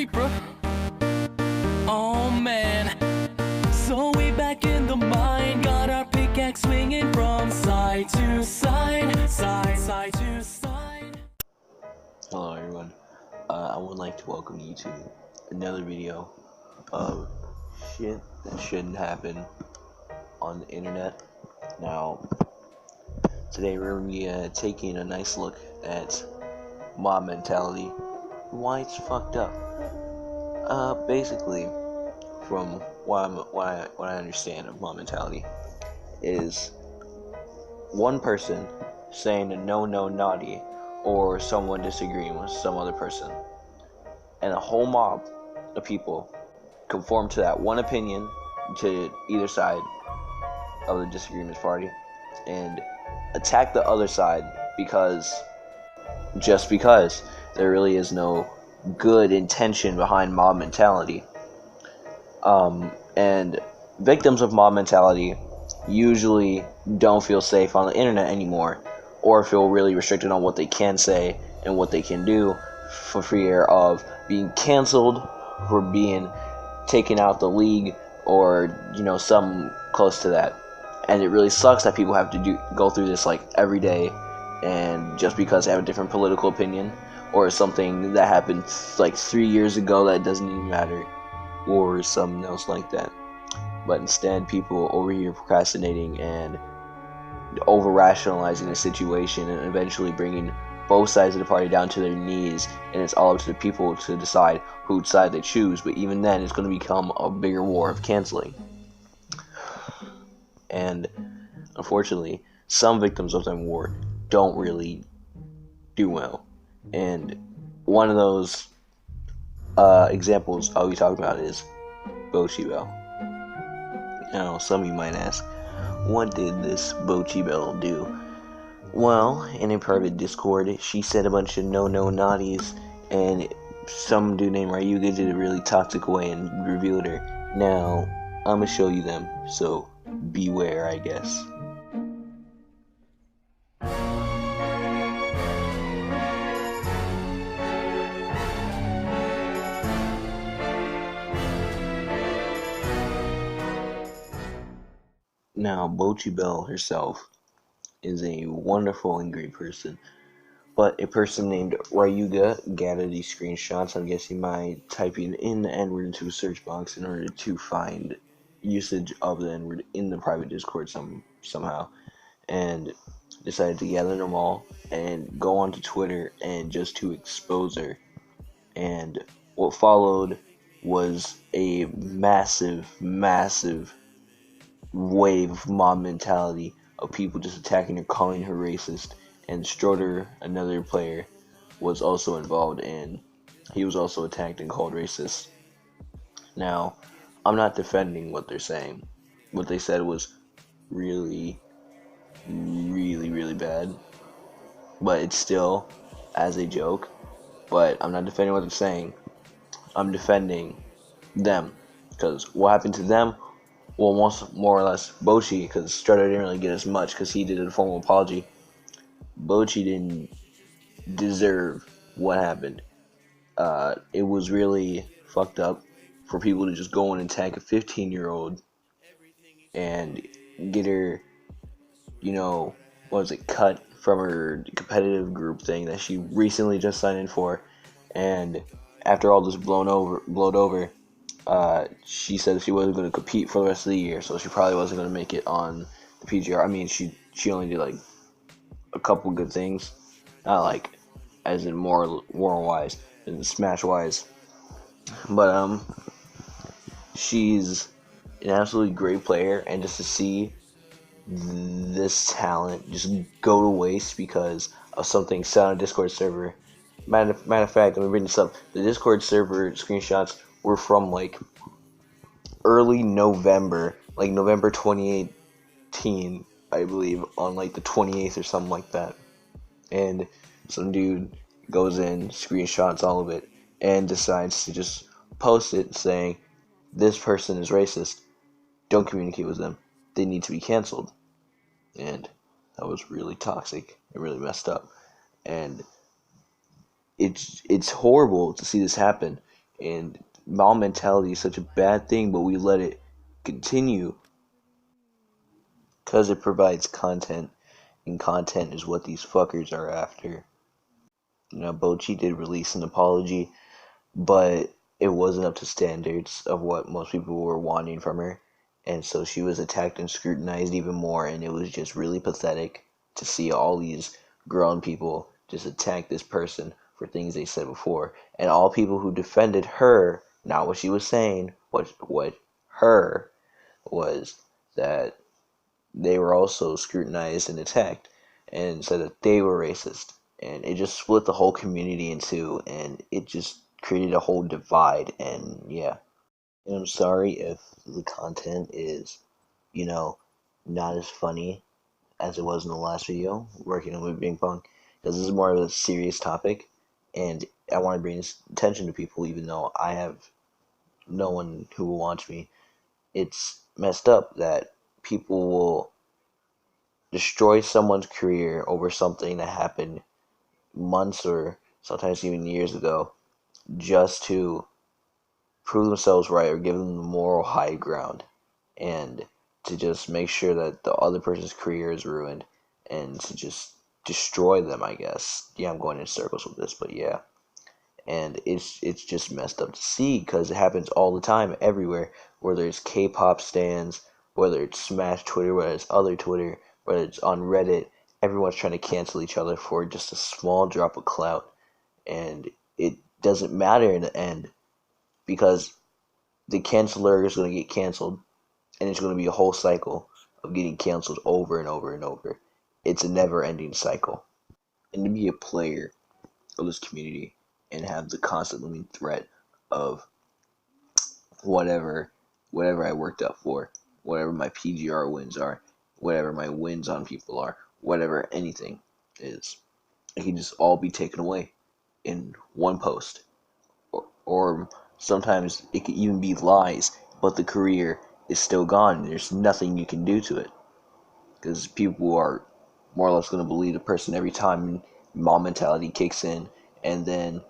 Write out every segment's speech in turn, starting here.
reaper. Oh man. So we back in the mine, got our pickaxe swinging from side to side, side to side. Hello everyone, I would like to welcome you to another video of shit that shouldn't happen on the internet. Now, today we're going to be taking a nice look at mob mentality, why it's fucked up. Basically, from what I understand of mob mentality, is one person saying a no naughty, or someone disagreeing with some other person, and a whole mob of people conform to that one opinion to either side of the disagreement party and attack the other side because there really is no good intention behind mob mentality. And victims of mob mentality usually don't feel safe on the internet anymore, or feel really restricted on what they can say and what they can do for fear of being canceled, for being taken out the league, or some close to that. And it really sucks that people have to go through this like every day, and just because they have a different political opinion or something that happened like 3 years ago that doesn't even matter, or something else like that. But instead, people over here procrastinating and over rationalizing the situation, and eventually bringing both sides of the party down to their knees, and it's all up to the people to decide whose side they choose. But even then, it's going to become a bigger war of canceling. And unfortunately, some victims of that war don't really do well. And one of those examples I'll be talking about is BocchiBelle. Now, some of you might ask, what did this BocchiBelle do? Well, in a private Discord, she said a bunch of no naughties, and some dude named Ryuga did a really toxic way and revealed her. Now, I'm gonna show you them, so beware, I guess. Now, BocchiBelle herself is a wonderful and great person, but a person named Ryuga gathered these screenshots, I'm guessing by typing in the N-word into a search box in order to find usage of the N-word in the private Discord somehow, and decided to gather them all and go onto Twitter and just to expose her. And what followed was a massive wave of mob mentality of people just attacking her, calling her racist. And Stroder, another player, was also involved, and he was also attacked and called racist. Now, I'm not defending what they're saying. What they said was really bad, but it's still as a joke. But I'm not defending what they're saying. I'm defending them, because what happened to them, well, more or less Bocchi, because Strutter didn't really get as much because he did a formal apology. Bocchi didn't deserve what happened. It was really fucked up for people to just go in and attack a 15-year-old and get her, cut from her competitive group thing that she recently just signed in for. And after all this blowed over, she said she wasn't going to compete for the rest of the year, so she probably wasn't going to make it on the PGR. I mean, she only did like a couple good things, not like as in more wise than Smash wise, but she's an absolutely great player, and just to see this talent just go to waste because of something said on a Discord server. Matter of fact, let me bring this up. The Discord server screenshots were from like early November, like November 2018, I believe, on like the 28th or something like that. And some dude goes in, screenshots all of it, and decides to just post it saying, this person is racist, don't communicate with them, they need to be canceled. And that was really toxic and really messed up. And it's horrible to see this happen. And mom mentality is such a bad thing, but we let it continue because it provides content, and content is what these fuckers are after. Bocchi did release an apology, but it wasn't up to standards of what most people were wanting from her. And so she was attacked and scrutinized even more, and it was just really pathetic to see all these grown people just attack this person for things they said before. And all people who defended her, not what she was saying, what her was, that they were also scrutinized and attacked and said that they were racist. And it just split the whole community in two, and it just created a whole divide. And yeah, and I'm sorry if the content is, not as funny as it was in the last video, working on movie ping pong, because this is more of a serious topic, and I want to bring this attention to people, even though I have no one who will watch me. It's messed up that people will destroy someone's career over something that happened months or sometimes even years ago just to prove themselves right or give them the moral high ground, and to just make sure that the other person's career is ruined and to just destroy them, I guess. Yeah, I'm going in circles with this, but yeah. And it's just messed up to see because it happens all the time everywhere, whether it's K-pop stands, whether it's Smash Twitter, whether it's other Twitter, whether it's on Reddit. Everyone's trying to cancel each other for just a small drop of clout, and it doesn't matter in the end because the canceler is going to get canceled, and it's going to be a whole cycle of getting canceled over and over and over. It's a never-ending cycle. And to be a player of this community and have the constant looming threat of whatever I worked up for, whatever my PGR wins are, whatever my wins on people are, whatever anything is, it can just all be taken away in one post. Or sometimes it could even be lies, but the career is still gone. There's nothing you can do to it because people are more or less going to believe the person every time. Mom mentality kicks in, and then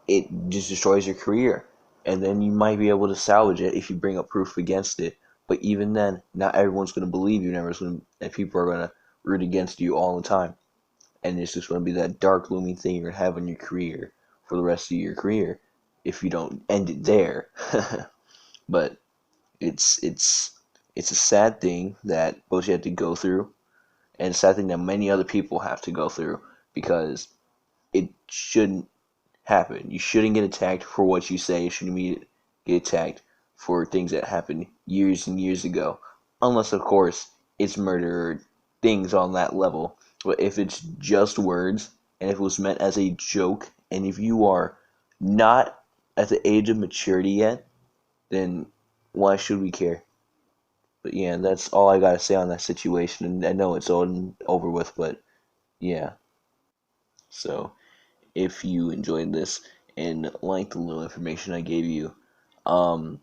it just destroys your career. And then you might be able to salvage it if you bring up proof against it. But even then, not everyone's going to believe you. And people are going to root against you all the time. And it's just going to be that dark, looming thing you're going to have in your career for the rest of your career if you don't end it there. But it's a sad thing that Bocchi had to go through, and a sad thing that many other people have to go through, because it shouldn't happen. You shouldn't get attacked for what you say. You shouldn't get attacked for things that happened years and years ago, unless of course it's murder or things on that level. But if it's just words, and if it was meant as a joke, and if you are not at the age of maturity yet, then why should we care? But yeah, that's all I gotta say on that situation. And I know it's all over with, but yeah. So if you enjoyed this and liked the little information I gave you, um,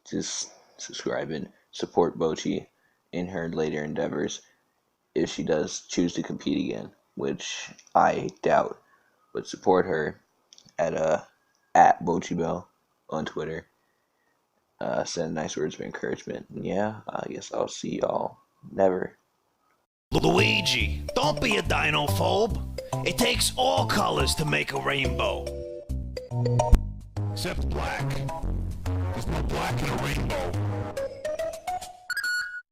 just subscribe and support Bocchi in her later endeavors if she does choose to compete again, which I doubt. But support her at BocchiBelle on Twitter. Send nice words of encouragement. And yeah, I guess I'll see y'all never. Luigi, don't be a dinophobe. It takes all colors to make a rainbow. Except black. There's no black in a rainbow.